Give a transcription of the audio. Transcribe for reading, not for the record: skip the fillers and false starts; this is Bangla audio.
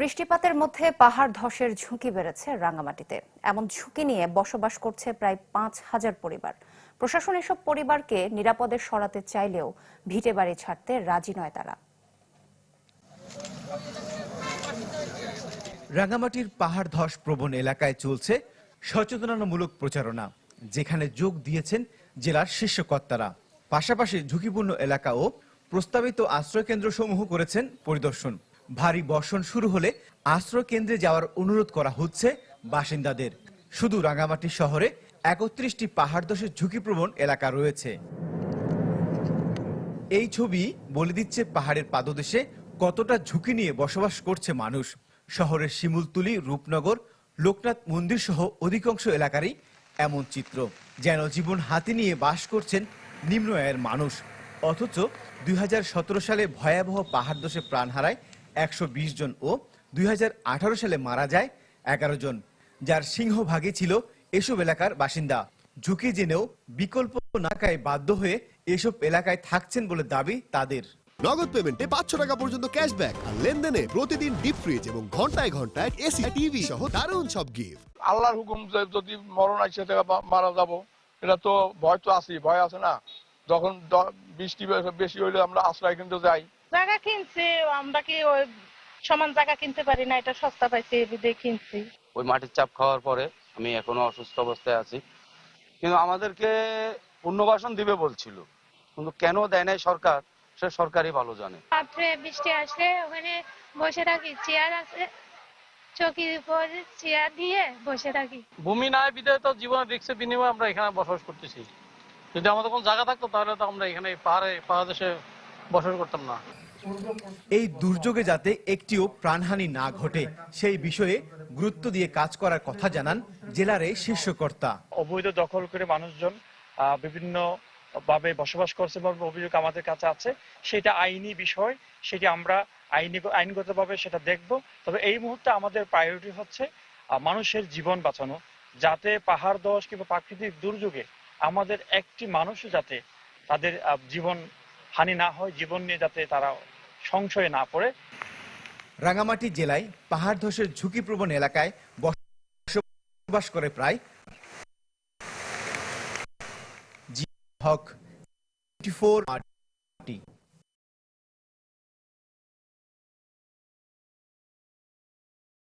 বৃষ্টিপাতের মধ্যে পাহাড় ধসের ঝুঁকি বেড়েছে রাঙ্গামাটিতে। এমন ঝুঁকি নিয়ে বসবাস করছে প্রায় ৫,০০০ পরিবার। প্রশাসন এসব পরিবারকে নিরাপদে সরাতে চাইলেও ভিটে বাড়ি ছাড়তে রাজি নয় তারা। রাঙ্গামাটির পাহাড় ধস প্রবণ এলাকায় চলছে সচেতনতামূলক প্রচারণা, যেখানে যোগ দিয়েছেন জেলার শীর্ষ কর্তারা। পাশাপাশি ঝুঁকিপূর্ণ এলাকা ও প্রস্তাবিত আশ্রয়কেন্দ্র সমূহ করেছেন পরিদর্শন। ভারী বর্ষণ শুরু হলে আশ্রয় কেন্দ্রে যাওয়ার অনুরোধ করা হচ্ছে বাসিন্দাদের। শুধু রাঙ্গামাটি শহরে ৩১টি পাহাড় ধসের ঝুঁকিপ্রবণ এলাকা রয়েছে। এই ছবি বলে দিচ্ছে পাহাড়ের পাদদেশে কতটা ঝুঁকি নিয়ে বসবাস করছে মানুষ। শহরের শিমুলতলি, রূপনগর, লোকনাথ মন্দির সহ অধিকাংশ এলাকারই এমন চিত্র, যেন জীবন হাতে নিয়ে বাস করছেন নিম্ন আয়ের মানুষ। অথচ ২০১৭ সালে ভয়াবহ পাহাড় ধসে প্রাণ হারায় ১২০ জন ও ২০১৮ সালে মারা যায় ১১ জন, যার সিংহভাগই ছিল এসব এলাকার বাসিন্দা। ঝুঁকি জেনেও বিকল্প না পাওয়ায় বাধ্য হয়ে এসব এলাকায় থাকছেন বলে দাবি তাদের। নগদ পেমেন্টে ৫০০ টাকা পর্যন্ত ক্যাশব্যাক আর লেনদেনে প্রতিদিন ডিপ ফ্রিজ এবং ঘন্টায় ঘন্টায় এসি, টিভি সহ দারুণ সব গিফট। আল্লাহর হুকুম, যদি মরণ আসে মারা যাব, এটা তো ভয় তো আছে, ভয় আছে না। যখন বৃষ্টি বেশি হইলে আমরা আশ্রয় কেন্দ্রে যাই। জায়গা কিনছি আমরা, কি ওই সমান জায়গা কিনতে পারি না, এটা সস্তা পাইছি এদিকে কিনছি। ওই মাটির চাপ খাওয়ার পরে আমি এখনো অসুস্থ অবস্থায় আছি, কিন্তু আমাদেরকে পুনর্বাসন দিবে বলছিল, কিন্তু কেন দেয় নাই সরকার, সে সরকারই ভালো জানে। রাত্রে বৃষ্টি আসলে ওখানে বসে থাকি, চেয়ার আছে, চৌকির উপর চেয়ার দিয়ে বসে থাকি। ভূমি নাই বিধায় তো জীবনের রিস্কের বিনিময়ে আমরা এখানে বসবাস করতেছি। যদি আমাদের কোনো জায়গা থাকতো তাহলে তো আমরা এখানে পাহাড় দেশে বসবাস করতাম না। এই দুর্যোগে যাতে একটিও প্রাণহানি না ঘটে সেই বিষয়ে গুরুত্ব দিয়ে কাজ করার কথা জানান জেলার এই শীর্ষ কর্তা। অবৈধ দখল করে মানুষজন বিভিন্ন ভাবে বসবাস করছে বা অভিযোগ আমাদের কাছে আছে, সেটা আইনি বিষয়, সেটি আমরা আইনগতভাবে সেটা দেখব। তবে এই মুহূর্তে আমাদের প্রায়োরিটি হচ্ছে মানুষের জীবন বাঁচানো, যাতে পাহাড় ধস কিংবা প্রাকৃতিক দুর্যোগে আমাদের একটি মানুষও যাতে তাদের জীবন হানি না হয়, জীবন নিয়ে যাতে তারা সংশয়ে না পড়ে। রাঙ্গামাটি জেলায় পাহাড় ধসের ঝুঁকিপ্রবণ এলাকায় বসবাস করে প্রায় হক 24